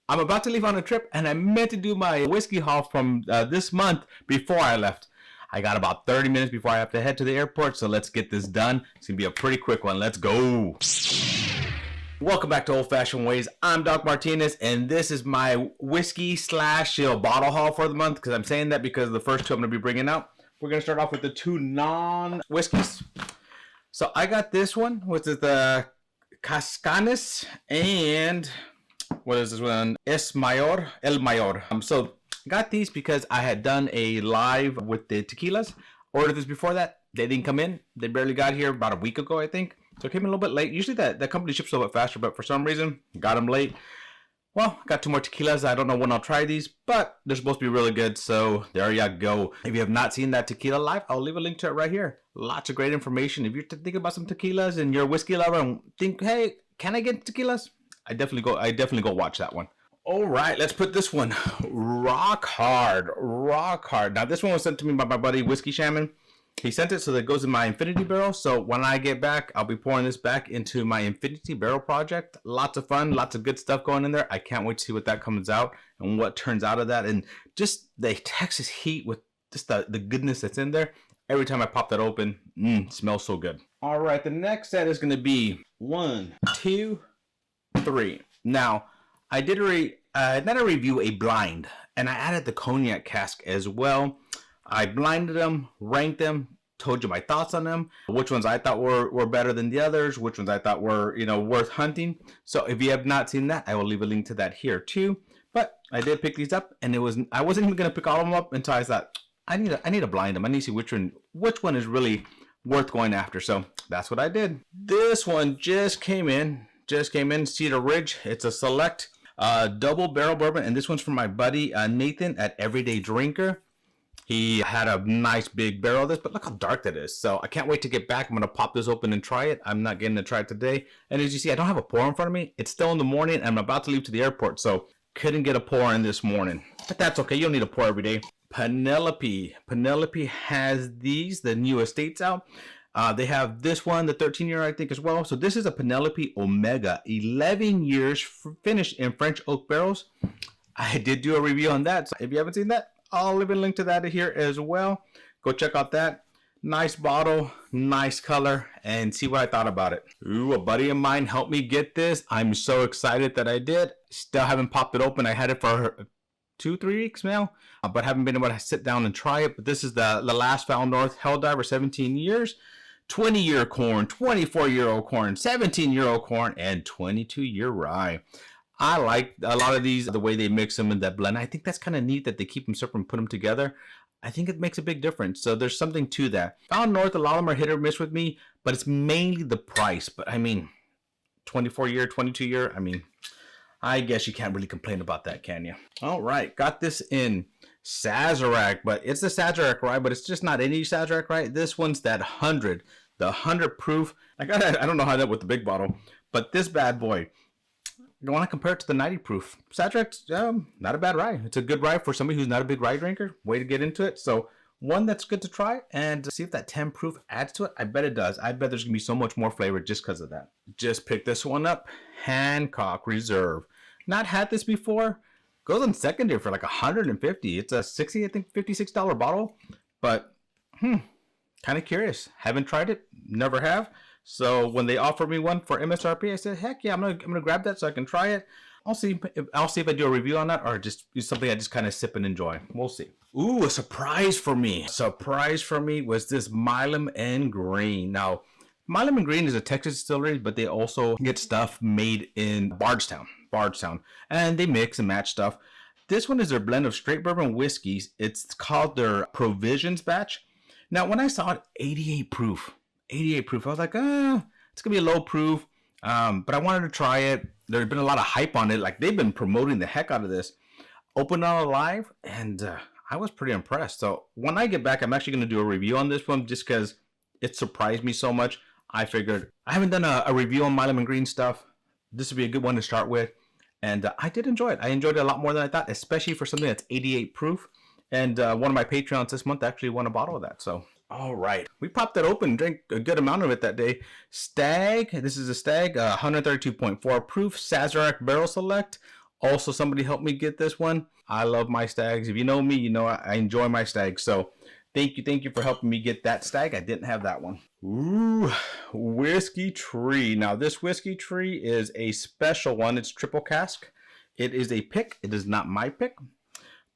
I'm about to leave on a trip, and I meant to do my whiskey haul from this month before I left. I got about 30 minutes before I have to head to the airport, so let's get this done. It's going to be a pretty quick one. Let's go. Welcome back to Old Fashioned Ways. I'm Doc Martinez, and this is my whiskey slash bottle haul for the month, because I'm saying that because the first two I'm going to be bringing out. We're going to start off with the two non-whiskeys. So I got this one, which is the Cascanes, and what is this one? El Mayor. So got these because I had done a live with the tequilas. Ordered this before that. They didn't come in. They barely got here about a week ago, I think. So it came in a little bit late. Usually that company ships a little bit faster, but for some reason, got them late. Well, got two more tequilas. I don't know when I'll try these, but they're supposed to be really good. So there you go. If you have not seen that tequila live, I'll leave a link to it right here. Lots of great information. If you're thinking about some tequilas and you're a whiskey lover and think, hey, can I get tequilas? I definitely go watch that one. All right, let's put this one rock hard. Now this one was sent to me by my buddy Whiskey Shaman. He sent it so that it goes in my infinity barrel. So when I get back, I'll be pouring this back into my infinity barrel project. Lots of fun, lots of good stuff going in there. I can't wait to see what that comes out and what turns out of that. And just the Texas heat with just the goodness that's in there. Every time I pop that open, smells so good. All right, the next set is going to be 1, 2, 3. Now, I did a review a blind, and I added the cognac cask as well. I blinded them, ranked them, told you my thoughts on them, which ones I thought were better than the others, which ones I thought were, worth hunting. So if you have not seen that, I will leave a link to that here too. But I did pick these up, and I wasn't even gonna pick all of them up until I thought I need to blind them. I need to see which one is really worth going after. So that's what I did. This one just came in, Cedar Ridge. It's a select double barrel bourbon, and this one's from my buddy Nathan at Everyday Drinker. He had a nice big barrel of this, but look how dark that is. So I can't wait to get back. I'm going to pop this open and try it. I'm not getting to try it today. And as you see, I don't have a pour in front of me. It's still in the morning, and I'm about to leave to the airport, so couldn't get a pour in this morning. But that's okay. You don't need a pour every day. Penelope has these, the new estates out. They have this one, the 13-year, I think, as well. So this is a Penelope Omega, 11 years finished in French oak barrels. I did do a review on that. So if you haven't seen that, I'll leave a link to that here as well. Go check out that. Nice bottle, nice color, and see what I thought about it. Ooh, a buddy of mine helped me get this. I'm so excited that I did. Still haven't popped it open. I had it for 2-3 weeks now, but haven't been able to sit down and try it. But this is the Last Found North Helldiver, 17 years. 20-year corn, 24-year-old corn, 17-year-old corn, and 22-year rye. I like a lot of these, the way they mix them in that blend. I think that's kind of neat that they keep them separate and put them together. I think it makes a big difference. So there's something to that. Found North, a lot of them are hit or miss with me, but it's mainly the price. But I mean, 24-year, 22-year, I mean, I guess you can't really complain about that, can you? All right, got this in Sazerac, but it's the Sazerac rye, but it's just not any Sazerac rye. This one's that 100, the 100 proof. I don't know how that with the big bottle, but this bad boy, you want to compare it to the 90 proof. Sazerac's not a bad rye. It's a good rye for somebody who's not a big rye drinker. Way to get into it. So one that's good to try and see if that 10 proof adds to it. I bet it does. I bet there's gonna be so much more flavor just because of that. Just pick this one up. Hancock Reserve. Not had this before. Goes on secondary for like $150. It's a $56 bottle, but kind of curious. Haven't tried it, never have. So when they offered me one for MSRP, I said, heck yeah, I'm gonna grab that so I can try it. I'll see if I do a review on that or just something I just kind of sip and enjoy. We'll see. Ooh, a surprise for me. Surprise for me was this Milam and Green. Now, Milam and Green is a Texas distillery, but they also get stuff made in Bardstown, and they mix and match stuff. This one is their blend of straight bourbon whiskeys. It's called their Provisions batch. Now, when I saw it, 88 proof, I was like, it's gonna be a low proof, but I wanted to try it. There's been a lot of hype on it. Like, they've been promoting the heck out of this. Opened on a live, and I was pretty impressed. So when I get back, I'm actually gonna do a review on this one just because it surprised me so much. I figured I haven't done a review on Milam and Green stuff. This would be a good one to start with. And I did enjoy it. I enjoyed it a lot more than I thought, especially for something that's 88 proof. And one of my Patreons this month actually won a bottle of that. So, all right. We popped that open and drank a good amount of it that day. Stag. This is a Stag, 132.4 proof, Sazerac Barrel Select. Also, somebody helped me get this one. I love my stags. If you know me, you know I enjoy my stags. So thank you for helping me get that stag. I didn't have that one. Ooh, whiskey tree. Now this whiskey tree is a special one. It's triple cask. It is a pick. It is not my pick,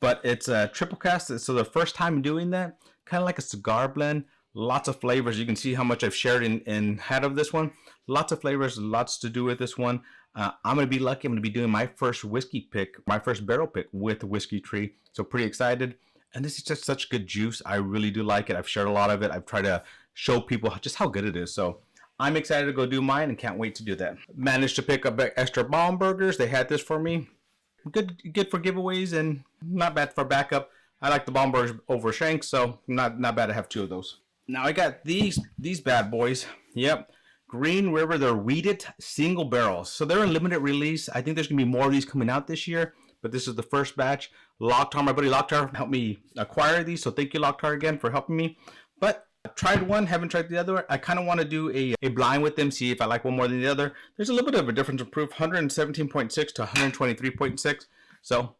but it's a triple cask. So the first time doing that, kind of like a cigar blend. Lots of flavors. You can see how much I've shared and had of this one. Lots of flavors, lots to do with this one. I'm going to be lucky. I'm going to be doing my first whiskey pick, my first barrel pick with the whiskey tree. So pretty excited. And this is just such good juice. I really do like it. I've shared a lot of it. I've tried to show people just how good it is. So I'm excited to go do mine and can't wait to do that. Managed to pick up extra bomb burgers. They had this for me. Good for giveaways and not bad for backup. I like the bomb burgers over shanks, so not bad to have 2 of those. Now I got these bad boys. Yep. Green River, they're wheated single barrels. So they're a limited release. I think there's going to be more of these coming out this year, but this is the first batch. Locktar, my buddy Locktar helped me acquire these. So thank you, Locktar, again for helping me. But I tried one, haven't tried the other. I kind of want to do a blind with them, see if I like one more than the other. There's a little bit of a difference in proof, 117.6 to 123.6. So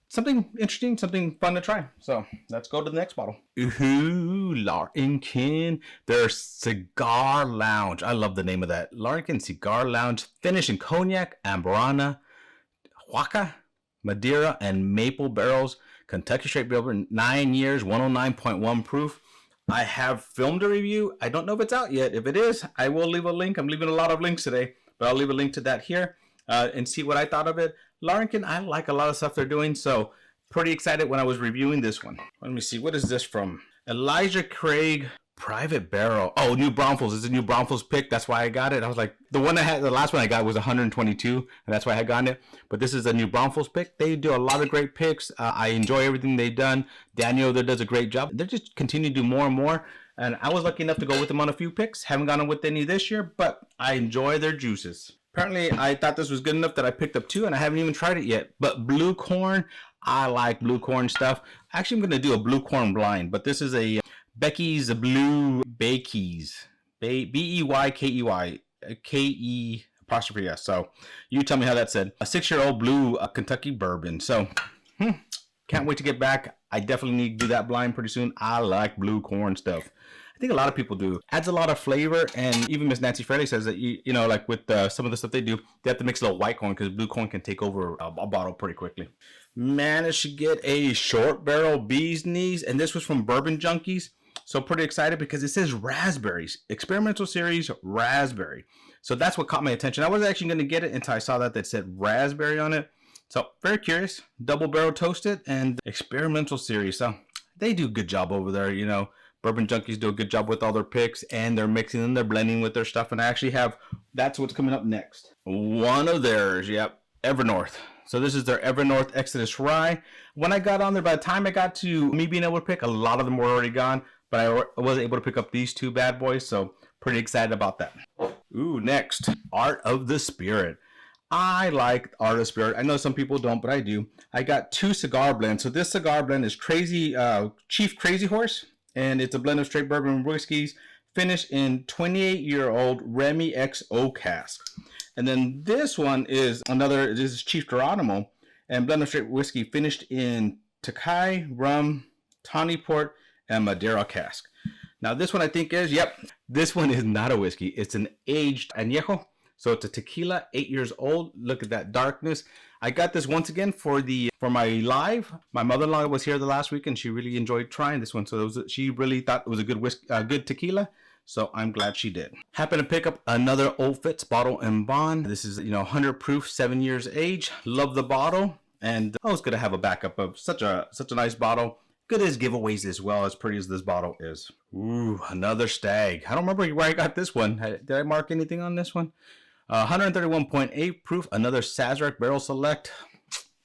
something interesting, something fun to try. So let's go to the next bottle. Ooh, Larkin, their Cigar Lounge. I love the name of that. Larkin Cigar Lounge, finished in cognac, Amburana, Huaca, Madeira, and maple barrels. Kentucky Straight Bourbon, 9 years, 109.1 proof. I have filmed a review. I don't know if it's out yet. If it is, I will leave a link. I'm leaving a lot of links today, but I'll leave a link to that here and see what I thought of it. Larkin, I like a lot of stuff they're doing, so pretty excited when I was reviewing this one. Let me see, what is this from? Elijah Craig Private Barrel. Oh, New Braunfels. It's a New Braunfels pick. That's why I got it. I was like, the last one I got was 122, and that's why I had gotten it. But this is a New Braunfels pick. They do a lot of great picks. I enjoy everything they've done. Daniel there does a great job. They just continue to do more and more. And I was lucky enough to go with them on a few picks. Haven't gone with any this year, but I enjoy their juices. Apparently, I thought this was good enough that I picked up 2, and I haven't even tried it yet. But blue corn, I like blue corn stuff. Actually, I'm going to do a blue corn blind, but this is a Becky's Blue Bakeys. Beykey. K-E apostrophe S. So you tell me how that said. A 6-year-old blue Kentucky bourbon. So can't wait to get back. I definitely need to do that blind pretty soon. I like blue corn stuff. I think a lot of people do. Adds a lot of flavor, and even Miss Nancy Fraley says that, you know, like with some of the stuff they do, they have to mix a little white corn because blue corn can take over a bottle pretty quickly. Managed to get a short barrel bee's knees, and this was from Bourbon Junkies. So pretty excited because it says raspberries, experimental series raspberry. So that's what caught my attention. I wasn't actually going to get it until I saw that said raspberry on it. So very curious. Double barrel toasted and experimental series. So they do a good job over there, you know. Bourbon Junkies do a good job with all their picks, and they're mixing and they're blending with their stuff. And I actually have, that's what's coming up next. One of theirs, yep, Evernorth. So this is their Evernorth Exodus Rye. When I got on there, by the time I got to me being able to pick, a lot of them were already gone. But I was able to pick up these 2 bad boys, so pretty excited about that. Ooh, next, Art of the Spirit. I like Art of the Spirit. I know some people don't, but I do. I got 2 cigar blends. So this cigar blend is Chief Crazy Horse, and it's a blend of straight bourbon whiskeys, finished in 28-year-old Remy XO cask. And then this one is this is Chief Geronimo, and blend of straight whiskey, finished in Takai, rum, tawny port, and Madeira cask. Now this one I think this one is not a whiskey. It's an aged añejo. So it's a tequila, 8 years old. Look at that darkness. I got this once again for my live. My mother-in-law was here the last week, and she really enjoyed trying this one. So she really thought it was a good good tequila. So I'm glad she did. Happened to pick up another Old Fitz bottle and bond. This is 100 proof, 7 years age. Love the bottle, and I was gonna have a backup of such a nice bottle. Good as giveaways as well, as pretty as this bottle is. Ooh, another stag. I don't remember where I got this one. Did I mark anything on this one? 131.8 proof, another Sazerac Barrel Select.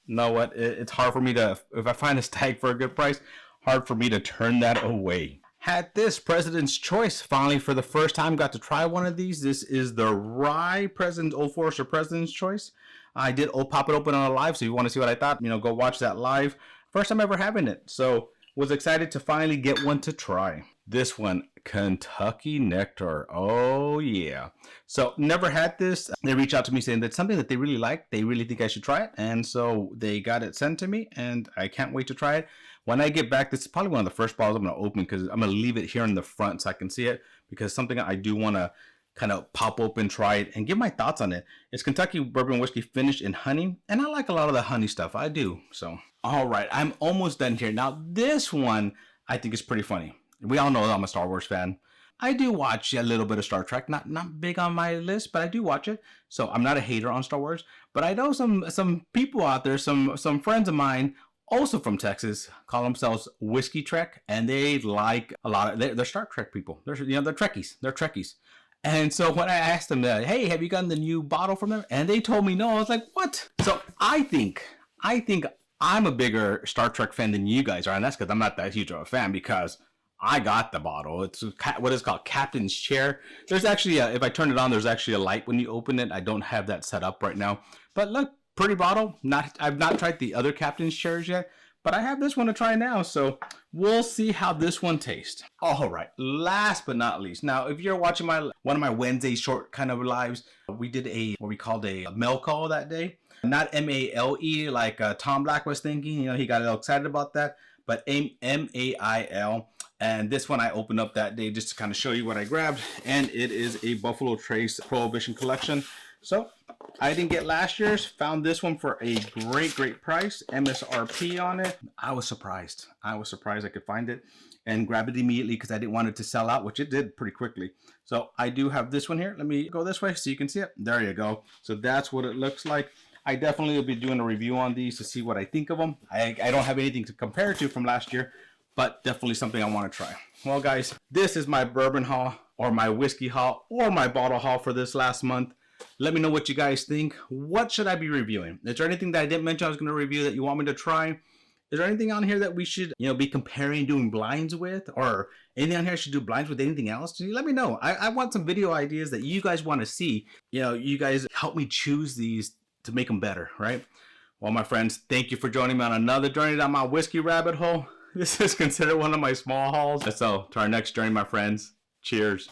You know what? It's hard for me to, if I find a stag for a good price, hard for me to turn that away. Had this President's Choice. Finally, for the first time, got to try one of these. This is the Rye Old Forester President's Choice. I did pop it open on a live, so if you want to see what I thought, go watch that live. First time ever having it, so was excited to finally get one to try. This one, Kentucky Nectar. Oh yeah. So never had this. They reached out to me saying that's something that they really like. They really think I should try it. And so they got it sent to me and I can't wait to try it. When I get back, this is probably one of the first bottles I'm going to open because I'm going to leave it here in the front so I can see it, because something I do want to kind of pop open, try it, and give my thoughts on it. It's Kentucky bourbon whiskey finished in honey, and I like a lot of the honey stuff. I do. So, all right, I'm almost done here. Now, this one I think is pretty funny. We all know I'm a Star Wars fan. I do watch a little bit of Star Trek. Not big on my list, but I do watch it. So I'm not a hater on Star Wars. But I know some people out there, some friends of mine, also from Texas, call themselves Whiskey Trek, and they like a lot of they're Star Trek people. They're Trekkies. They're Trekkies. And so when I asked them that, hey, have you gotten the new bottle from them? And they told me no. I was like, what? So I think I'm a bigger Star Trek fan than you guys are, and that's because I'm not that huge of a fan, because I got the bottle. It's what is called Captain's Chair. There's actually, if I turn it on, there's actually a light when you open it. I don't have that set up right now. But look, pretty bottle. I've not tried the other Captain's Chairs yet, but I have this one to try now. So we'll see how this one tastes. All right, last but not least. Now, if you're watching one of my Wednesday short kind of lives, we did what we called a mail call that day. Not M-A-L-E like Tom Black was thinking. He got a little excited about that, but M-A-I-L. And this one I opened up that day just to kind of show you what I grabbed. And it is a Buffalo Trace Prohibition Collection. So I didn't get last year's. Found this one for a great price. MSRP on it. I was surprised. I could find it and grab it immediately because I didn't want it to sell out, which it did pretty quickly. So I do have this one here. Let me go this way so you can see it. There you go. So that's what it looks like. I definitely will be doing a review on these to see what I think of them. I don't have anything to compare to from last year, but definitely something I want to try. Well, guys, this is my bourbon haul, or my whiskey haul, or my bottle haul for this last month. Let me know what you guys think. What should I be reviewing? Is there anything that I didn't mention I was going to review that you want me to try? Is there anything on here that we should, be comparing, doing blinds with, or anything on here I should do blinds with anything else? Let me know. I want some video ideas that you guys want to see. You guys help me choose these to make them better, right? Well, my friends, thank you for joining me on another journey down my whiskey rabbit hole. This is considered one of my small hauls. So to our next journey, my friends, cheers.